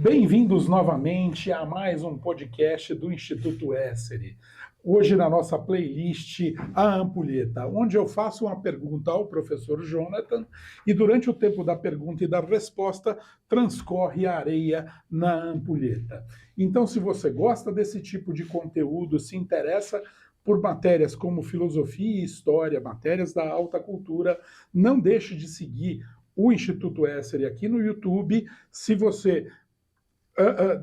Bem-vindos novamente a mais um podcast do Instituto Essere. Hoje na nossa playlist A Ampulheta, onde eu faço uma pergunta ao professor Jonathan e durante o tempo da pergunta e da resposta transcorre a areia na ampulheta. Então, se você gosta desse tipo de conteúdo, se interessa por matérias como filosofia e história, matérias da alta cultura, não deixe de seguir o Instituto Essere aqui no YouTube. Se você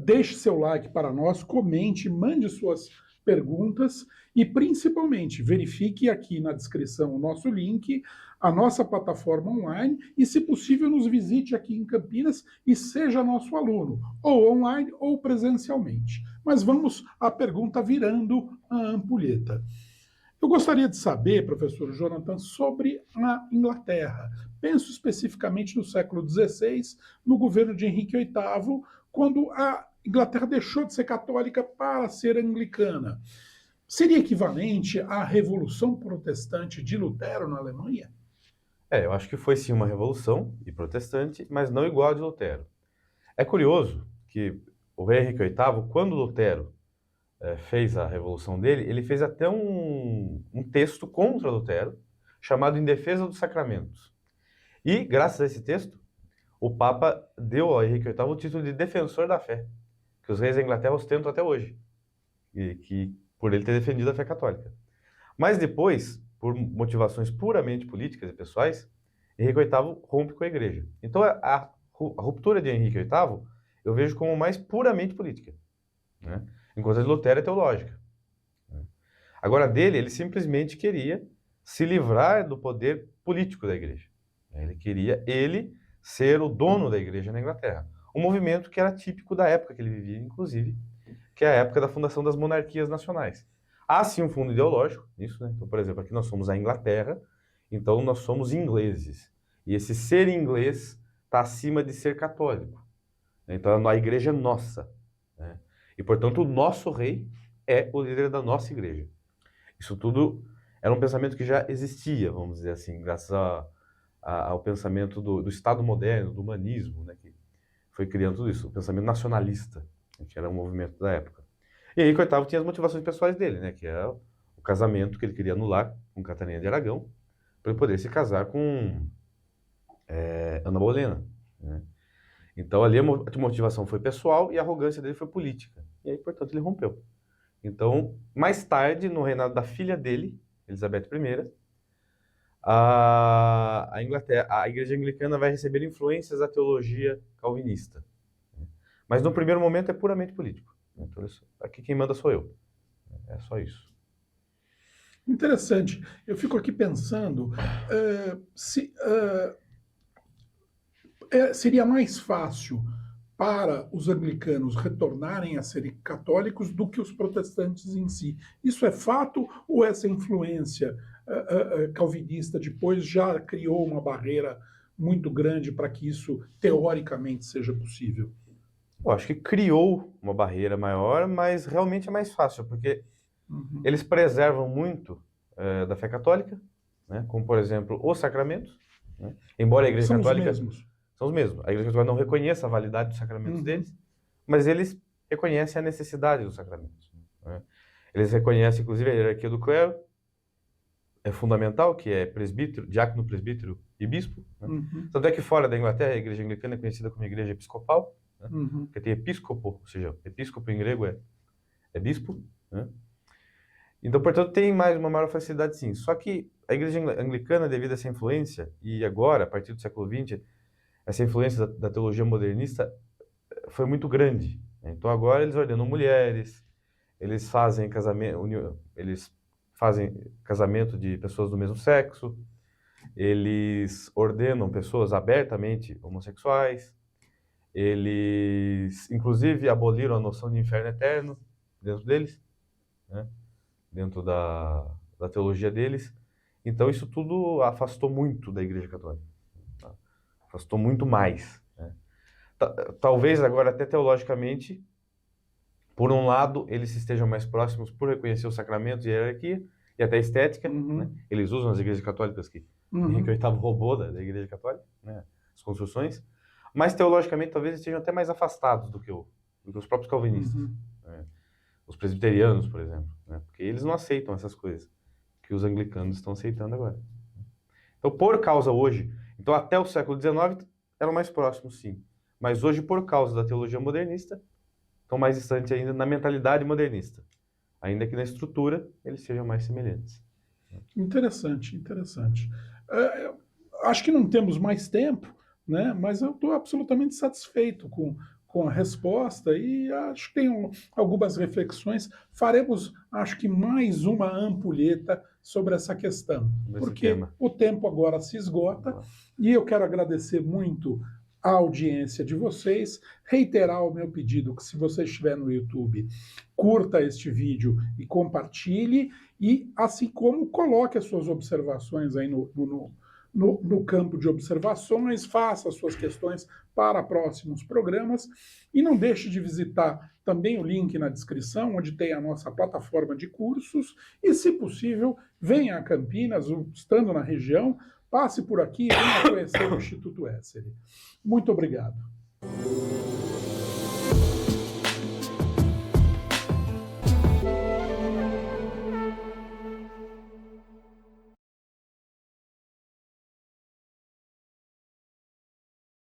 deixe seu like para nós, comente, mande suas perguntas e, principalmente, verifique aqui na descrição o nosso link, a nossa plataforma online e, se possível, nos visite aqui em Campinas e seja nosso aluno, ou online ou presencialmente. Mas vamos à pergunta virando a ampulheta. Eu gostaria de saber, professor Jonathan, sobre a Inglaterra. Penso especificamente no século XVI, no governo de Henrique VIII, quando a Inglaterra deixou de ser católica para ser anglicana. Seria equivalente à Revolução Protestante de Lutero na Alemanha? Eu acho que foi sim uma revolução e protestante, mas não igual a de Lutero. É curioso que o rei Henrique VIII, quando Lutero fez a revolução dele, ele fez até um texto contra Lutero, chamado Em Defesa dos Sacramentos. E, graças a esse texto, o Papa deu ao Henrique VIII o título de defensor da fé, que os reis da Inglaterra ostentam até hoje, e que por ele ter defendido a fé católica. Mas depois, por motivações puramente políticas e pessoais, Henrique VIII rompe com a igreja. Então a ruptura de Henrique VIII eu vejo como mais puramente política, né? Enquanto a de Lutero é teológica. Agora dele, ele simplesmente queria se livrar do poder político da igreja. Ele queria ser o dono da igreja na Inglaterra. Um movimento que era típico da época que ele vivia, inclusive, que é a época da fundação das monarquias nacionais. Há sim um fundo ideológico nisso, né? Então, por exemplo, aqui nós somos a Inglaterra, então nós somos ingleses. E esse ser inglês está acima de ser católico. Então a igreja é nossa, né? E, portanto, o nosso rei é o líder da nossa igreja. Isso tudo era um pensamento que já existia, vamos dizer assim, graças ao pensamento do Estado moderno, do humanismo, né, que foi criando tudo isso, o pensamento nacionalista, que era um movimento da época. E aí, VIII tinha as motivações pessoais dele, né, que era o casamento que ele queria anular com Catarina de Aragão, para ele poder se casar com Ana Bolena, né? Então ali a motivação foi pessoal e a arrogância dele foi política. E aí, portanto, ele rompeu. Então, mais tarde, no reinado da filha dele, Elizabeth I, a Inglaterra, a igreja anglicana vai receber influências da teologia calvinista. Mas no primeiro momento é puramente político. Então, aqui quem manda sou eu. É só isso. Interessante. Eu fico aqui pensando seria mais fácil para os anglicanos retornarem a serem católicos do que os protestantes em si. Isso é fato ou essa influência calvinista depois já criou uma barreira muito grande para que isso teoricamente seja possível? Eu acho que criou uma barreira maior, mas realmente é mais fácil, porque eles preservam muito da fé católica, né? Como, por exemplo, os sacramentos, né? Embora a igreja São católica... os mesmos. São os mesmos. A igreja católica não reconhece a validade dos sacramentos deles, mas eles reconhecem a necessidade dos sacramentos, né? Eles reconhecem, inclusive, a hierarquia do clero, é fundamental, que é presbítero, diácono, presbítero e bispo, né? Tanto é que fora da Inglaterra, a igreja anglicana é conhecida como igreja episcopal, né? Porque tem episcopo, ou seja, episcopo em grego é bispo, né? Então, portanto, tem uma maior facilidade, sim. Só que a igreja anglicana, devido a essa influência, e agora, a partir do século XX, essa influência da teologia modernista foi muito grande, né? Então agora eles ordenam mulheres, eles fazem casamento de pessoas do mesmo sexo, eles ordenam pessoas abertamente homossexuais, eles inclusive aboliram a noção de inferno eterno dentro deles, né? Dentro da teologia deles. Então isso tudo afastou muito da Igreja Católica. Afastou muito mais, né? Talvez agora até teologicamente, por um lado, eles estejam mais próximos por reconhecer os sacramentos e a hierarquia, e até a estética, né? Eles usam as igrejas católicas que Henrique VIII roubou da Igreja Católica, né? As construções. mas teologicamente talvez estejam até mais afastados do que os próprios calvinistas. Uhum. Né? Os presbiterianos, por exemplo, né? Porque eles não aceitam essas coisas que os anglicanos estão aceitando agora. Então, por causa hoje, então até o século XIX eram mais próximos, sim, mas hoje, por causa da teologia modernista, estão mais distantes ainda na mentalidade modernista, ainda que na estrutura eles sejam mais semelhantes. Interessante, interessante. Acho que não temos mais tempo, né? Mas eu estou absolutamente satisfeito com a resposta e acho que tenho algumas reflexões. Faremos, acho que, mais uma ampulheta sobre essa questão, porque o tempo agora se esgota e eu quero agradecer muito a audiência de vocês, reiterar o meu pedido que, se você estiver no YouTube, curta este vídeo e compartilhe, e assim como coloque as suas observações aí no campo de observações, faça as suas questões para próximos programas e não deixe de visitar também o link na descrição, onde tem a nossa plataforma de cursos e, se possível, venha a Campinas, estando na região, passe por aqui e venha conhecer o Instituto Essere. Muito obrigado.